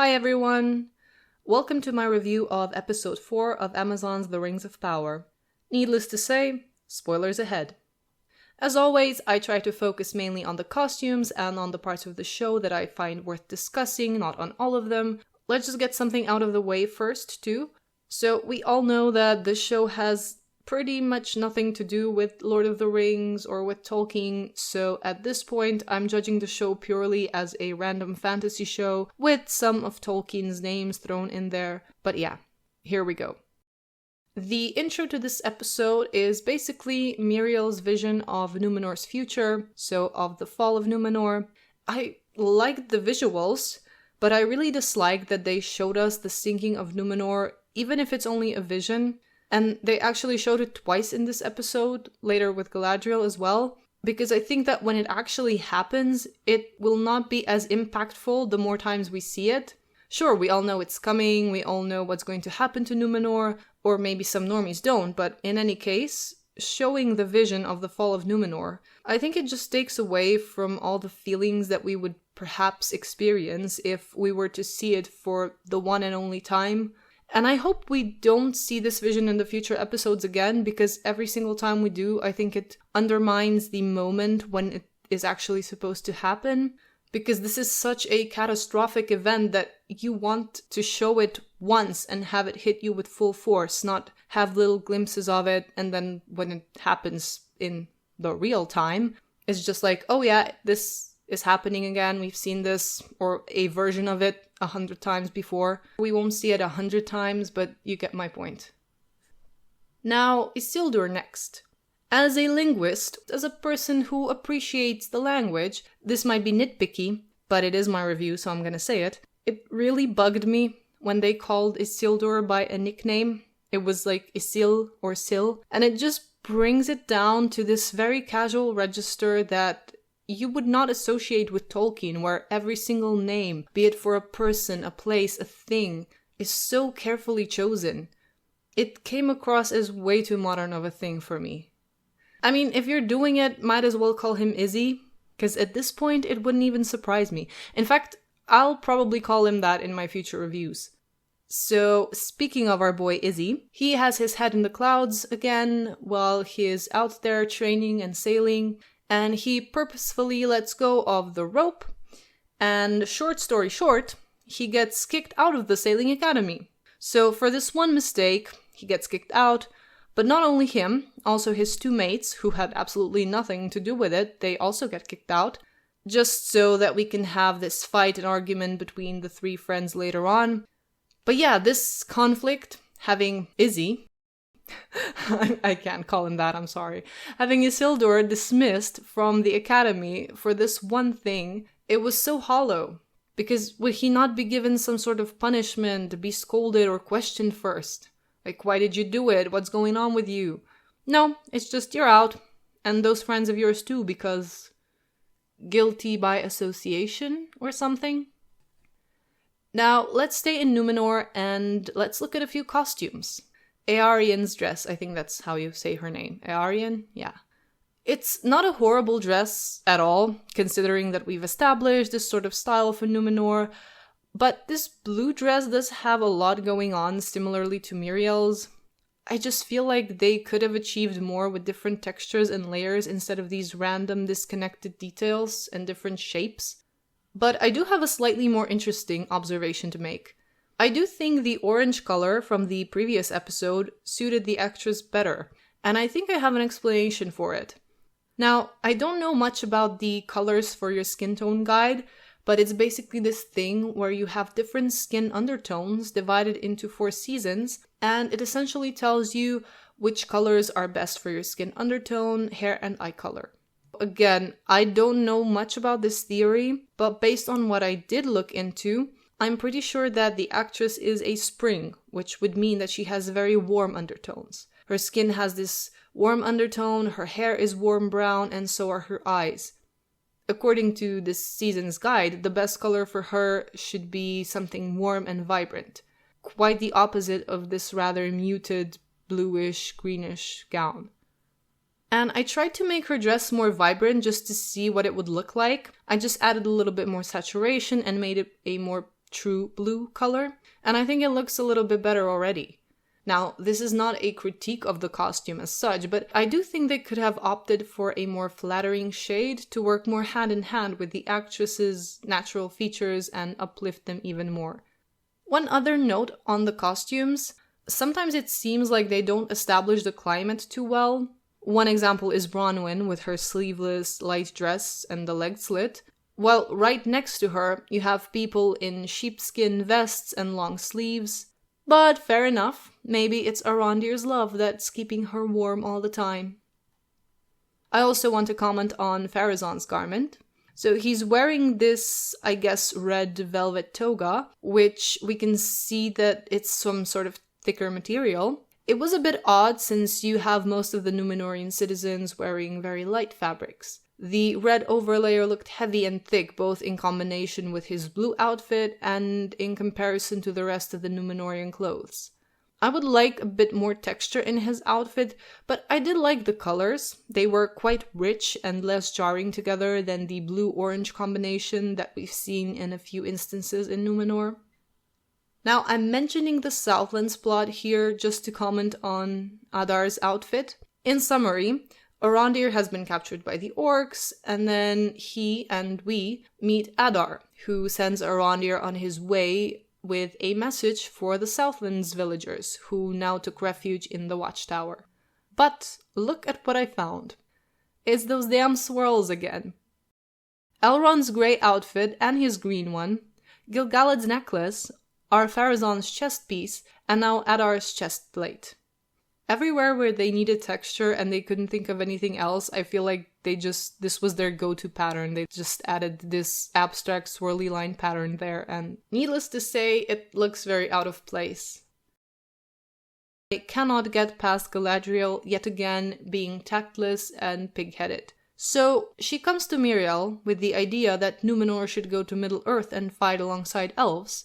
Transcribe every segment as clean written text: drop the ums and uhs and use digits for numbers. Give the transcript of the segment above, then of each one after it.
Hi everyone! Welcome to my review of episode 4 of Amazon's The Rings of Power. Needless to say, spoilers ahead. As always, I try to focus mainly on the costumes and on the parts of the show that I find worth discussing, not on all of them. Let's just get something out of the way first, too. So, we all know that this show has pretty much nothing to do with Lord of the Rings or with Tolkien, so at this point I'm judging the show purely as a random fantasy show with some of Tolkien's names thrown in there. But yeah, here we go. The intro to this episode is basically Miriel's vision of Numenor's future, so of the fall of Numenor. I liked the visuals, but I really disliked that they showed us the sinking of Numenor, even if it's only a vision. And they actually showed it twice in this episode, later with Galadriel as well, because I think that when it actually happens, it will not be as impactful the more times we see it. Sure, we all know it's coming, we all know what's going to happen to Numenor, or maybe some normies don't, but in any case, showing the vision of the fall of Numenor, I think it just takes away from all the feelings that we would perhaps experience if we were to see it for the one and only time. And I hope we don't see this vision in the future episodes again, because every single time we do, I think it undermines the moment when it is actually supposed to happen. Because this is such a catastrophic event that you want to show it once and have it hit you with full force, not have little glimpses of it, and then when it happens in the real time, it's just like, oh yeah, this is happening again, we've seen this, or a version of it 100 times before. We won't see it 100 times, but you get my point. Now, Isildur next. As a linguist, as a person who appreciates the language, this might be nitpicky, but it is my review, so I'm gonna say it. It really bugged me when they called Isildur by a nickname. It was like Isil or Sil, and it just brings it down to this very casual register that you would not associate with Tolkien, where every single name, be it for a person, a place, a thing, is so carefully chosen. It came across as way too modern of a thing for me. I mean, if you're doing it, might as well call him Izzy, because at this point it wouldn't even surprise me. In fact, I'll probably call him that in my future reviews. So, speaking of our boy Izzy, he has his head in the clouds again while he is out there training and sailing, and he purposefully lets go of the rope, and short story short, he gets kicked out of the sailing academy. So for this one mistake, he gets kicked out, but not only him, also his two mates, who had absolutely nothing to do with it, they also get kicked out, just so that we can have this fight and argument between the three friends later on. But yeah, this conflict, having Izzy, I can't call him that, I'm sorry. Having Isildur dismissed from the academy for this one thing, it was so hollow. Because would he not be given some sort of punishment, be scolded or questioned first? Like, why did you do it? What's going on with you? No, it's just you're out. And those friends of yours too, because guilty by association or something? Now, let's stay in Numenor and let's look at a few costumes. Earien's dress, I think that's how you say her name. Earien? Yeah. It's not a horrible dress at all, considering that we've established this sort of style for Numenor, but this blue dress does have a lot going on, similarly to Miriel's. I just feel like they could have achieved more with different textures and layers instead of these random disconnected details and different shapes. But I do have a slightly more interesting observation to make. I do think the orange color from the previous episode suited the actress better, and I think I have an explanation for it. Now, I don't know much about the colors for your skin tone guide, but it's basically this thing where you have different skin undertones divided into 4 seasons, and it essentially tells you which colors are best for your skin undertone, hair, and eye color. Again, I don't know much about this theory, but based on what I did look into, I'm pretty sure that the actress is a spring, which would mean that she has very warm undertones. Her skin has this warm undertone, her hair is warm brown, and so are her eyes. According to this season's guide, the best color for her should be something warm and vibrant. Quite the opposite of this rather muted bluish, greenish gown. And I tried to make her dress more vibrant just to see what it would look like. I just added a little bit more saturation and made it a more true blue color, and I think it looks a little bit better already. Now, this is not a critique of the costume as such, but I do think they could have opted for a more flattering shade to work more hand in hand with the actress's natural features and uplift them even more. One other note on the costumes, sometimes it seems like they don't establish the climate too well. One example is Bronwyn with her sleeveless light dress and the leg slit, while right next to her you have people in sheepskin vests and long sleeves. But fair enough, maybe it's Arondir's love that's keeping her warm all the time. I also want to comment on Pharazon's garment. So he's wearing this, I guess, red velvet toga, which we can see that it's some sort of thicker material. It was a bit odd since you have most of the Numenorian citizens wearing very light fabrics. The red overlayer looked heavy and thick, both in combination with his blue outfit and in comparison to the rest of the Numenorian clothes. I would like a bit more texture in his outfit, but I did like the colors. They were quite rich and less jarring together than the blue-orange combination that we've seen in a few instances in Numenor. Now, I'm mentioning the Southlands plot here just to comment on Adar's outfit. In summary, Arondir has been captured by the orcs, and then he and we meet Adar, who sends Arondir on his way with a message for the Southlands villagers, who now took refuge in the watchtower. But look at what I found. It's those damn swirls again. Elrond's grey outfit and his green one, Gil-galad's necklace, are Pharazon's chest piece, and now Adar's chest plate. Everywhere where they needed texture and they couldn't think of anything else, I feel like this was their go-to pattern. They just added this abstract swirly line pattern there, and needless to say, it looks very out of place. I cannot get past Galadriel yet again being tactless and pig-headed. So she comes to Miriel with the idea that Numenor should go to Middle-earth and fight alongside elves.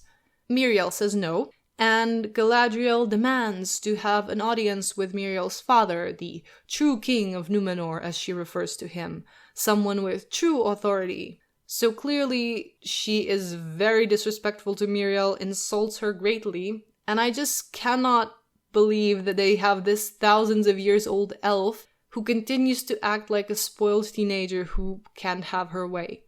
Miriel says no, and Galadriel demands to have an audience with Miriel's father, the true king of Numenor, as she refers to him, someone with true authority. So clearly, she is very disrespectful to Miriel, insults her greatly, and I just cannot believe that they have this thousands of years old elf who continues to act like a spoiled teenager who can't have her way.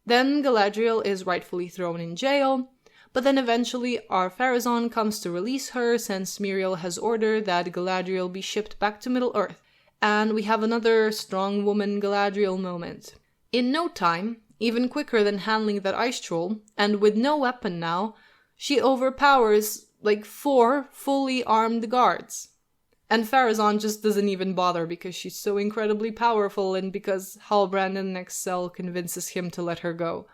Then Galadriel is rightfully thrown in jail, but then eventually our Pharazon comes to release her since Miriel has ordered that Galadriel be shipped back to Middle-earth, and we have another strong woman Galadriel moment. In no time, even quicker than handling that ice troll, and with no weapon now, she overpowers like 4 fully armed guards. And Pharazon just doesn't even bother because she's so incredibly powerful and because Halbrand in the next cell convinces him to let her go.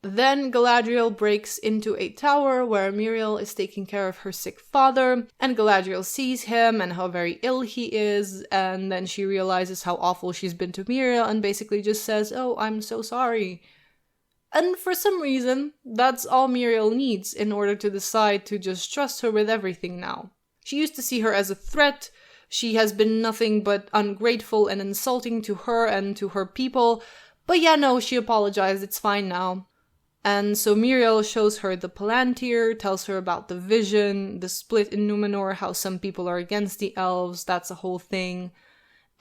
Then Galadriel breaks into a tower where Miriel is taking care of her sick father, and Galadriel sees him and how very ill he is, and then she realizes how awful she's been to Miriel and basically just says, "Oh, I'm so sorry." And for some reason, that's all Miriel needs in order to decide to just trust her with everything now. She used to see her as a threat. She has been nothing but ungrateful and insulting to her and to her people, but yeah, no, she apologized, it's fine now. And so Miriel shows her the Palantir, tells her about the vision, the split in Numenor, how some people are against the elves, that's a whole thing.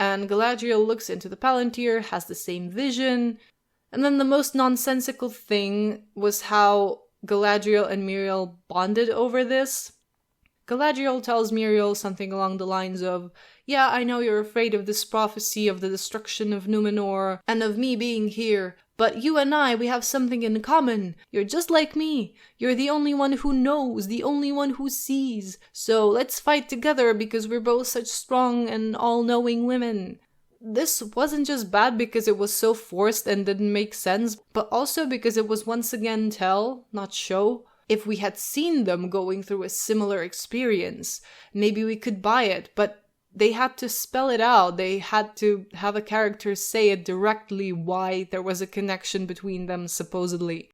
And Galadriel looks into the Palantir, has the same vision. And then the most nonsensical thing was how Galadriel and Miriel bonded over this. Galadriel tells Miriel something along the lines of, "Yeah, I know you're afraid of this prophecy of the destruction of Numenor and of me being here, but you and I, we have something in common. You're just like me. You're the only one who knows, the only one who sees. So let's fight together because we're both such strong and all-knowing women." This wasn't just bad because it was so forced and didn't make sense, but also because it was once again tell, not show. If we had seen them going through a similar experience, maybe we could buy it, but they had to spell it out. They had to have a character say it directly why there was a connection between them, supposedly.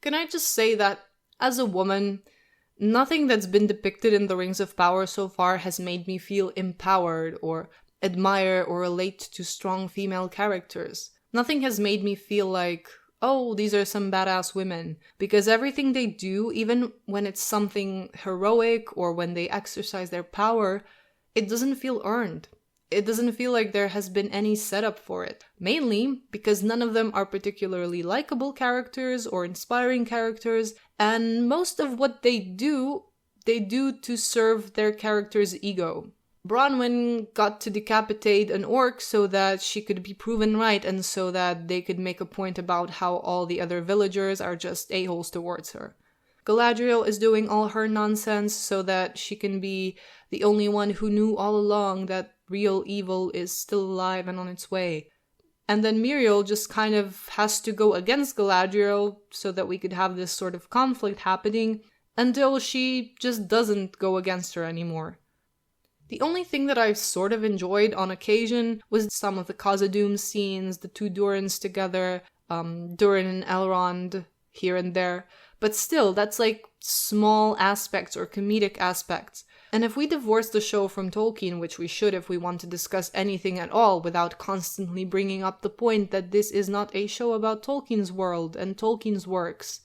Can I just say that, as a woman, nothing that's been depicted in The Rings of Power so far has made me feel empowered or admire or relate to strong female characters. Nothing has made me feel like, oh, these are some badass women. Because everything they do, even when it's something heroic or when they exercise their power, it doesn't feel earned. It doesn't feel like there has been any setup for it. Mainly because none of them are particularly likable characters or inspiring characters, and most of what they do to serve their character's ego. Bronwyn got to decapitate an orc so that she could be proven right and so that they could make a point about how all the other villagers are just a-holes towards her. Galadriel is doing all her nonsense so that she can be the only one who knew all along that real evil is still alive and on its way. And then Muriel just kind of has to go against Galadriel so that we could have this sort of conflict happening until she just doesn't go against her anymore. The only thing that I've sort of enjoyed on occasion was some of the Khazad-dûm scenes, the two Durins together, Durin and Elrond here and there. But still, that's like small aspects or comedic aspects. And if we divorce the show from Tolkien, which we should if we want to discuss anything at all without constantly bringing up the point that this is not a show about Tolkien's world and Tolkien's works,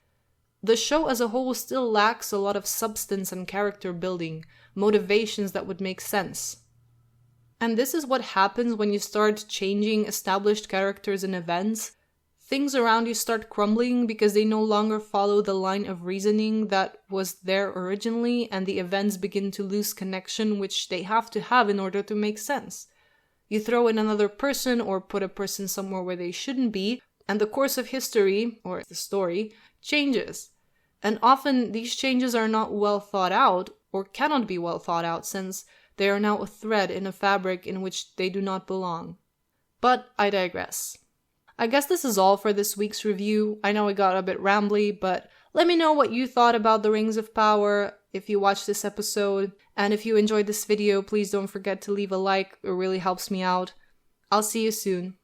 the show as a whole still lacks a lot of substance and character building, motivations that would make sense. And this is what happens when you start changing established characters and events. Things around you start crumbling because they no longer follow the line of reasoning that was there originally, and the events begin to lose connection, which they have to have in order to make sense. You throw in another person or put a person somewhere where they shouldn't be, and the course of history, or the story, changes. And often these changes are not well thought out, or cannot be well thought out, since they are now a thread in a fabric in which they do not belong. But I digress. I guess this is all for this week's review. I know it got a bit rambly, but let me know what you thought about the Rings of Power if you watched this episode. And if you enjoyed this video, please don't forget to leave a like. It really helps me out. I'll see you soon.